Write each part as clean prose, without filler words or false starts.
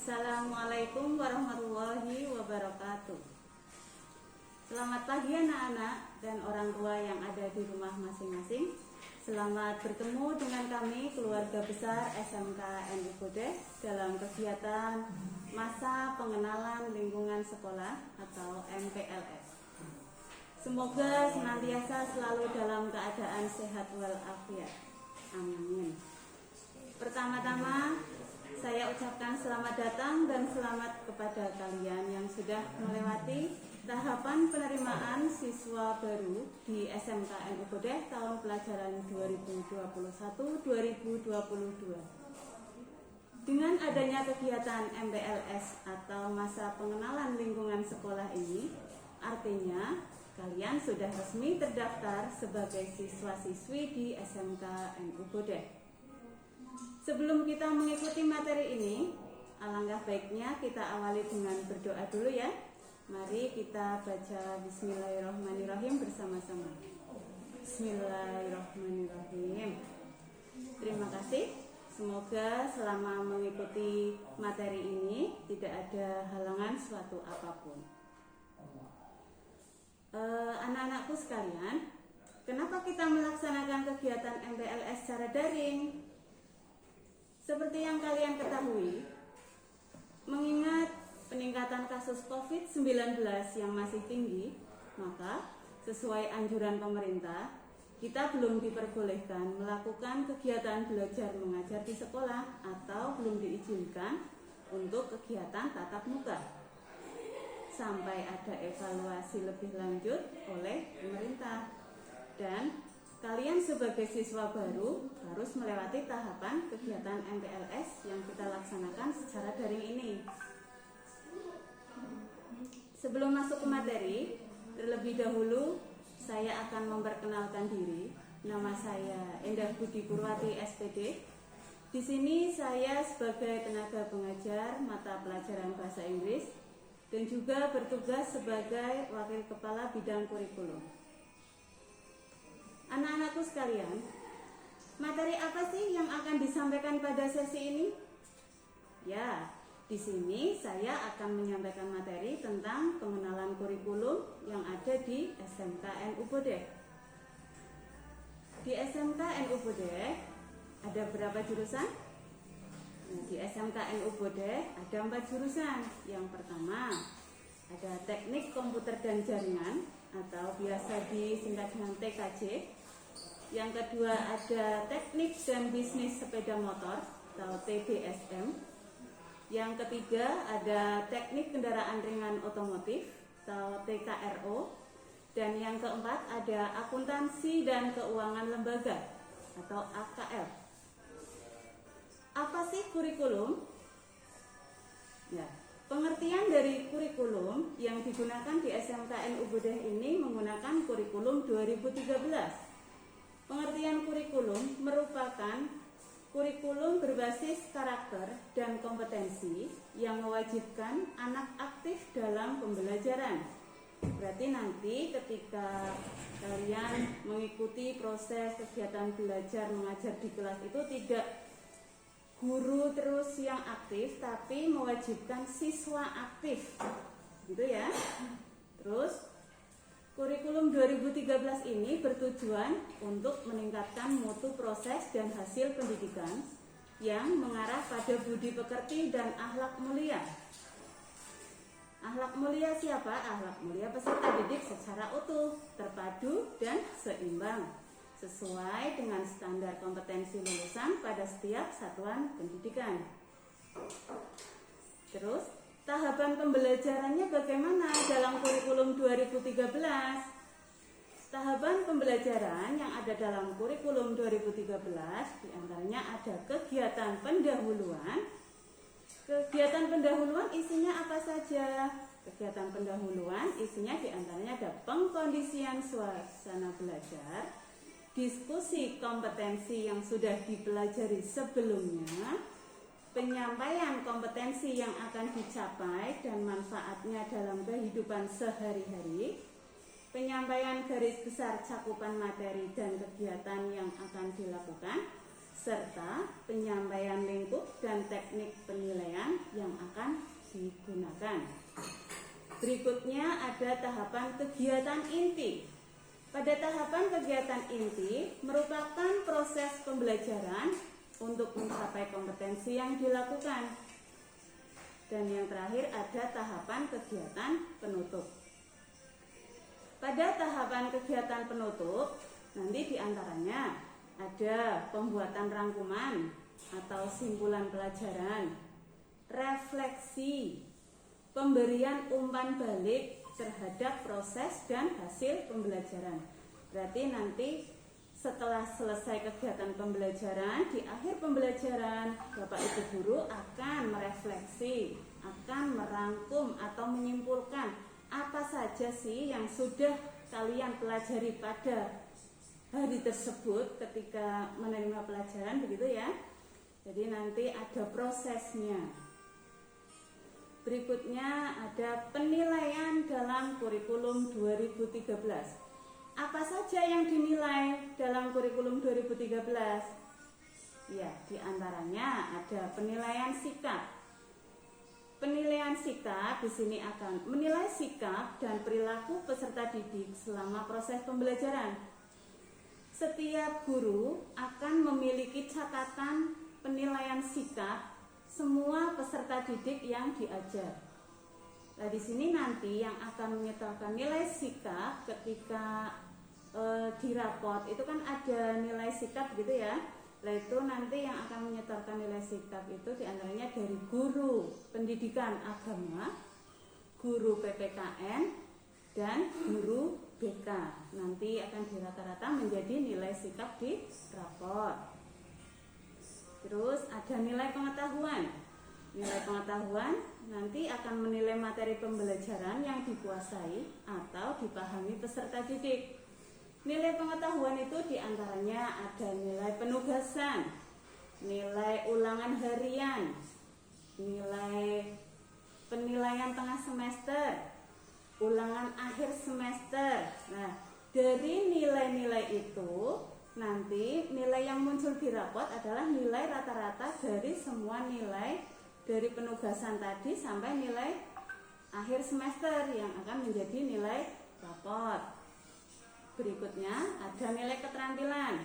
Assalamualaikum warahmatullahi wabarakatuh. Selamat pagi anak-anak dan orang tua yang ada di rumah masing-masing. Selamat bertemu dengan kami keluarga besar SMK NU Bodeh dalam kegiatan Masa Pengenalan Lingkungan Sekolah atau MPLS. Semoga senantiasa selalu dalam keadaan sehat walafiat. Amin. Pertama-tama saya ucapkan selamat datang dan selamat kepada kalian yang sudah melewati tahapan penerimaan siswa baru di SMK NU Bodeh tahun pelajaran 2021-2022. Dengan adanya kegiatan MPLS atau Masa Pengenalan Lingkungan Sekolah ini, artinya kalian sudah resmi terdaftar sebagai siswa-siswi di SMK NU Bodeh. Sebelum kita mengikuti materi ini, alangkah baiknya kita awali dengan berdoa dulu ya. Mari kita baca Bismillahirrahmanirrahim bersama-sama. Bismillahirrahmanirrahim. Terima kasih. Semoga selama mengikuti materi ini tidak ada halangan suatu apapun. Anak-anakku sekalian, kenapa kita melaksanakan kegiatan MPLS secara daring? Seperti yang kalian ketahui, mengingat peningkatan kasus COVID-19 yang masih tinggi, maka sesuai anjuran pemerintah, kita belum diperbolehkan melakukan kegiatan belajar mengajar di sekolah atau belum diizinkan untuk kegiatan tatap muka sampai ada evaluasi lebih lanjut oleh pemerintah. Dan kalian sebagai siswa baru harus melewati tahapan kegiatan MPLS yang kita laksanakan secara daring ini. Sebelum masuk ke materi, terlebih dahulu saya akan memperkenalkan diri. Nama saya Endah Budi Purwati SPD. Di sini saya sebagai tenaga pengajar mata pelajaran bahasa Inggris dan juga bertugas sebagai wakil kepala bidang kurikulum. Anak-anakku sekalian, materi apa sih yang akan disampaikan pada sesi ini? Ya, di sini saya akan menyampaikan materi tentang pengenalan kurikulum yang ada di SMK NU Bodeh. Di SMK NU Bodeh ada berapa jurusan? Nah, di SMK NU Bodeh ada 4 jurusan. Yang pertama ada Teknik Komputer dan Jaringan atau biasa disingkat dengan TKJ. Yang kedua ada Teknik dan Bisnis Sepeda Motor atau TBSM. Yang ketiga ada Teknik Kendaraan Ringan Otomotif atau TKRO. Dan yang keempat ada Akuntansi dan Keuangan Lembaga atau AKL. Apa sih kurikulum? Ya, pengertian dari kurikulum yang digunakan di SMK NU Bodeh ini menggunakan kurikulum 2013. Pengertian kurikulum merupakan kurikulum berbasis karakter dan kompetensi yang mewajibkan anak aktif dalam pembelajaran. Berarti nanti ketika kalian mengikuti proses kegiatan belajar mengajar di kelas itu tidak guru terus yang aktif, tapi mewajibkan siswa aktif, gitu ya. Terus kurikulum 2013 ini bertujuan untuk meningkatkan mutu proses dan hasil pendidikan yang mengarah pada budi pekerti dan akhlak mulia. Akhlak mulia siapa? Akhlak mulia peserta didik secara utuh, terpadu, dan seimbang, sesuai dengan standar kompetensi lulusan pada setiap satuan pendidikan. Terus, tahapan pembelajarannya bagaimana dalam kurikulum 2013? Tahapan pembelajaran yang ada dalam kurikulum 2013 diantaranya ada kegiatan pendahuluan. Kegiatan pendahuluan isinya apa saja? Kegiatan pendahuluan isinya diantaranya ada pengkondisian suasana belajar, diskusi kompetensi yang sudah dipelajari sebelumnya, penyampaian kompetensi yang akan dicapai dan manfaatnya dalam kehidupan sehari-hari, penyampaian garis besar cakupan materi dan kegiatan yang akan dilakukan, serta penyampaian lingkup dan teknik penilaian yang akan digunakan. Berikutnya ada tahapan kegiatan inti. Pada tahapan kegiatan inti merupakan proses pembelajaran untuk mencapai kompetensi yang dilakukan. Dan yang terakhir ada tahapan kegiatan penutup. Pada tahapan kegiatan penutup, nanti diantaranya ada pembuatan rangkuman atau simpulan pelajaran, refleksi, pemberian umpan balik terhadap proses dan hasil pembelajaran. Berarti nanti setelah selesai kegiatan pembelajaran, di akhir pembelajaran Bapak Ibu Guru akan merefleksi, akan merangkum atau menyimpulkan apa saja sih yang sudah kalian pelajari pada hari tersebut ketika menerima pelajaran, begitu ya. Jadi nanti ada prosesnya. Berikutnya ada penilaian dalam kurikulum 2013. Apa saja yang dinilai dalam kurikulum 2013? Ya, diantaranya ada penilaian sikap. Penilaian sikap di sini akan menilai sikap dan perilaku peserta didik selama proses pembelajaran. Setiap guru akan memiliki catatan penilaian sikap semua peserta didik yang diajar. Nah, di sini nanti yang akan menyetorkan nilai sikap ketika di rapot itu kan ada nilai sikap gitu ya. Nah, itu nanti yang akan menyetorkan nilai sikap itu diantaranya dari guru pendidikan agama, guru PPKN, dan guru BK. Nanti akan dirata-rata menjadi nilai sikap di rapor. Terus ada nilai pengetahuan. Nilai pengetahuan nanti akan menilai materi pembelajaran yang dikuasai atau dipahami peserta didik. Nilai pengetahuan itu diantaranya ada nilai penugasan, nilai ulangan harian, nilai penilaian tengah semester, ulangan akhir semester. Nah, dari nilai-nilai itu nanti nilai yang muncul di rapot adalah nilai rata-rata dari semua nilai dari penugasan tadi sampai nilai akhir semester yang akan menjadi nilai rapot. Berikutnya ada nilai keterampilan.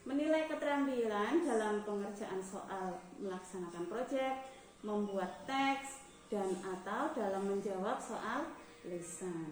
Menilai keterampilan dalam pengerjaan soal melaksanakan proyek, membuat teks, dan atau dalam menjawab soal lisan.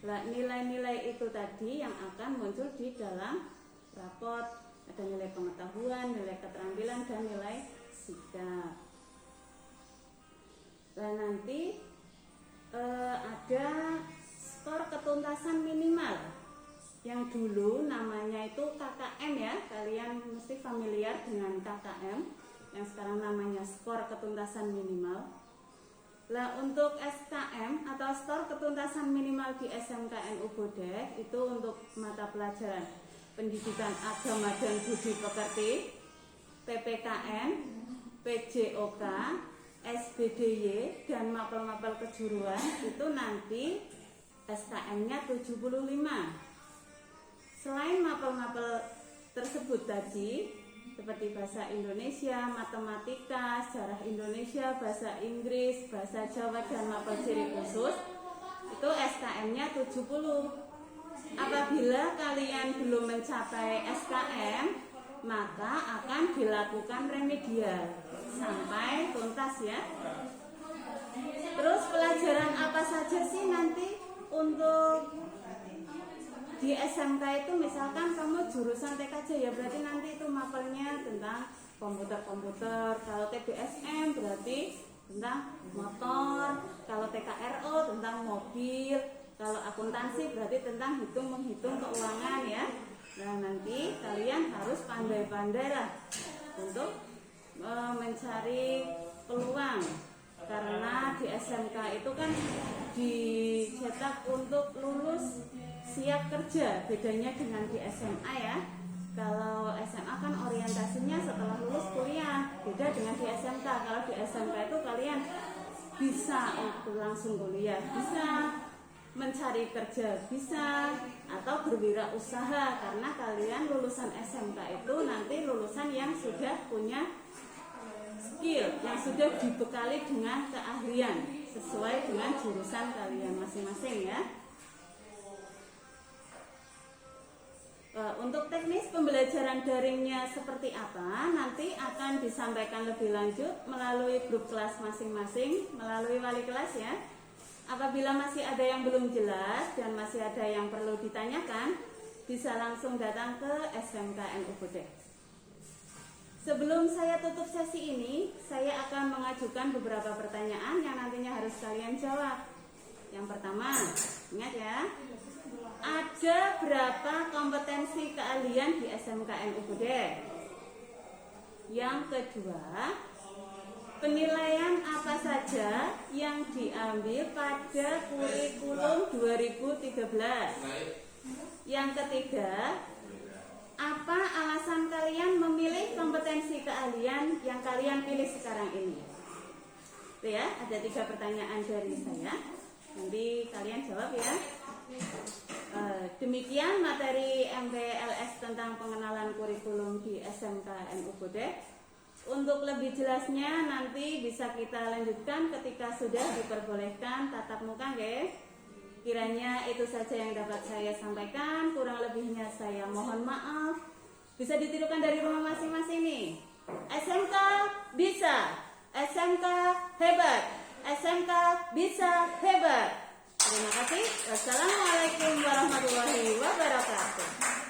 Nah, nilai-nilai itu tadi yang akan muncul di dalam rapot. Ada nilai pengetahuan, nilai keterampilan, dan nilai sikap. Dan nanti ada skor ketuntasan minimal yang dulu namanya itu KKM ya. Kalian mesti familiar dengan KKM yang sekarang namanya skor ketuntasan minimal. Nah, untuk SKM atau skor ketuntasan minimal di SMKN Ubodeh itu untuk mata pelajaran pendidikan agama dan budi pekerti, PPKN, PJOK, SBDY, dan mapel-mapel kejuruan itu nanti SKM-nya 75. Selain mapel-mapel tersebut tadi seperti bahasa Indonesia, matematika, sejarah Indonesia, bahasa Inggris, bahasa Jawa, dan mapel ciri khusus itu SKM-nya 70. Apabila kalian belum mencapai SKM, maka akan dilakukan remedial sampai tuntas ya. Terus pelajaran apa saja sih nanti untuk di SMK itu? Misalkan kamu jurusan TKJ ya, berarti nanti itu mapelnya tentang komputer-komputer. Kalau TBSM berarti tentang motor. Kalau TKRO tentang mobil. Kalau akuntansi berarti tentang hitung-menghitung keuangan ya. Nah, nanti kalian harus pandai-pandai lah untuk mencari peluang. Karena di SMK itu kan dicetak untuk lulus siap kerja, bedanya dengan di SMA ya. Kalau SMA kan orientasinya setelah lulus kuliah, beda dengan di SMK. Kalau di SMK itu kalian bisa langsung kuliah, bisa mencari kerja bisa, atau berwirausaha, karena kalian lulusan SMK itu nanti lulusan yang sudah punya skill, yang sudah dibekali dengan keahlian sesuai dengan jurusan kalian masing-masing ya. Untuk teknis pembelajaran daringnya seperti apa nanti akan disampaikan lebih lanjut melalui grup kelas masing-masing, melalui wali kelas ya. Apabila masih ada yang belum jelas dan masih ada yang perlu ditanyakan, bisa langsung datang ke SMKN Ubudeh. Sebelum saya tutup sesi ini, saya akan mengajukan beberapa pertanyaan yang nantinya harus kalian jawab. Yang pertama, ingat ya, ada berapa kompetensi keahlian di SMKN Ubudeh? Yang kedua, penilaian apa saja yang diambil pada kurikulum 2013? Yang ketiga, apa alasan kalian memilih kompetensi keahlian yang kalian pilih sekarang ini? Itu ya, ada 3 pertanyaan dari saya. Nanti kalian jawab ya. Demikian materi MPLS tentang pengenalan kurikulum di SMKN Ubudeh. Untuk lebih jelasnya nanti bisa kita lanjutkan ketika sudah diperbolehkan tatap muka ya. Kiranya itu saja yang dapat saya sampaikan, kurang lebihnya saya mohon maaf. Bisa ditirukan dari rumah masing-masing nih. SMK bisa, SMK hebat, SMK bisa hebat. Terima kasih. Wassalamualaikum warahmatullahi wabarakatuh.